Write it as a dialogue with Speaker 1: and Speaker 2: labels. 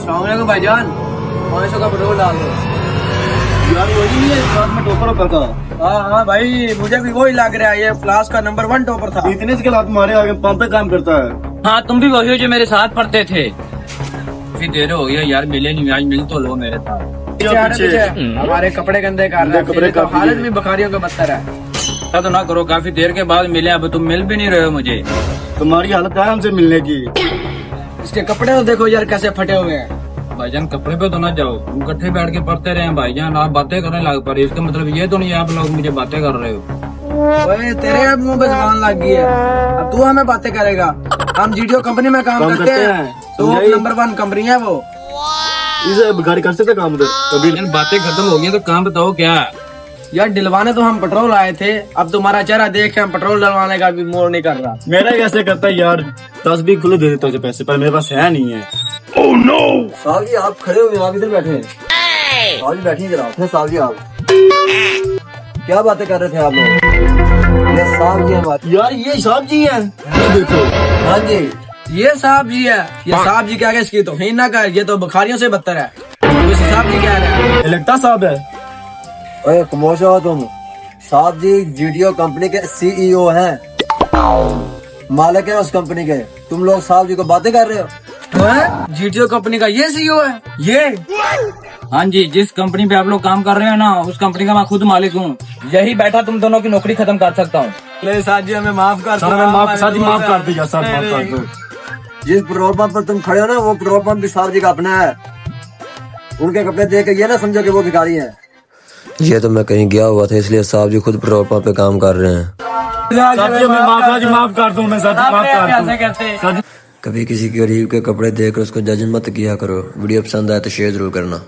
Speaker 1: अस्सलाम भाईजान, 500 का पेट्रोल डाल दो।
Speaker 2: यार वही नहीं है साथ में टोपर पर का।
Speaker 1: हाँ भाई, मुझे भी वही लग रहा है। ये फ्लास्क का नंबर 1 टॉपर था।
Speaker 2: इतने से हाथ मारे आगे पंप पे काम करता है।
Speaker 3: हाँ, तुम भी वही हो जो मेरे साथ पढ़ते थे। फिर देर हो गया यार, मिले नहीं, आज मिल तो लो मेरे साथ।
Speaker 1: पीछे हमारे कपड़े गंदे कर रहे हैं।
Speaker 2: कपड़े
Speaker 1: तो हालत भी बखारियों का बदतर है।
Speaker 3: ऐसा तो ना करो, काफी देर के बाद मिले, अब तुम मिल भी नहीं रहे हो मुझे।
Speaker 2: तुम्हारी हालत है हमसे मिलने की।
Speaker 1: इसके कपड़े तो देखो यार कैसे फटे हुए हैं।
Speaker 3: भाईजान कपड़े पे तो ना जाओ, तुम इकट्ठे बैठ के पढ़ते रहे हैं भाईजान, आप बातें करने लग पड़े। इसका मतलब ये तो नहीं आप लोग मुझे बातें कर रहे हो।
Speaker 1: ओए तेरे मुंह पे जुबान लग गई है, अब तू हमें बातें करेगा। हम जीडीओ कंपनी में काम करते हैं, तो नंबर 1 कंपनी है वो।
Speaker 2: इसे गाड़ी कर सकते काम उधर कभी।
Speaker 3: बातें खत्म हो गई तो काम बताओ क्या है?
Speaker 1: यार दिलवाने तो हम पेट्रोल आए थे, अब तुम्हारा चेहरा देख के हम पेट्रोल डलवाने का भी मोड़ नहीं कर रहा।
Speaker 2: मेरा कैसे करता है यार, 10 भी खुले दे देता हूँ पैसे, पर मेरे पास है नहीं है।
Speaker 1: ओह नो साहब जी, आप खड़े हुए, आप इधर बैठे हैं। साहब जी बैठिए जरा। साहब जी आप क्या बातें कर रहे थे आप लोग? ये साहब जी है बात।
Speaker 2: यार ये साहब जी है, ये देखो।
Speaker 1: हाँ जी, ये साहब जी है। ये साहब जी क्या इसकी तो ही ना कर, ये तो बुखारियों से बदतर है। साहब जी क्या है?
Speaker 2: लगता साहब है।
Speaker 1: ओए खामोश हो तुम। साहब जी जीडीओ कंपनी के सीईओ हैं, मालिक है उस कंपनी के। तुम लोग साहब जी को बातें कर रहे हो। जीडीओ कंपनी का ये सीईओ है ये?
Speaker 3: हाँ जी, जिस कंपनी पे आप लोग काम कर रहे हैं ना, उस कंपनी का मैं खुद मालिक हूँ। यही बैठा तुम दोनों की नौकरी खत्म कर सकता हूँ।
Speaker 1: साहब जी हमें माफ कर दो।
Speaker 2: माफ कर दीजिए सर, माफ कर दो।
Speaker 1: जिस पेट्रोल पंप पर तुम खड़े हो ना, वो पेट्रोल पंप भी साहब जी का अपना है। उनके कपड़े देख के ये ना समझो कि वो भिखारी है।
Speaker 4: ये तो मैं कहीं गया हुआ था, इसलिए साहब जी खुद पेट्रोल पंप पे काम कर रहे हैं।
Speaker 2: माफ कर दूं मैं सर, माफ कर दूं।
Speaker 4: कभी किसी गरीब के कपड़े देखकर उसको जज मत किया करो। वीडियो पसंद आए तो शेयर जरूर करना।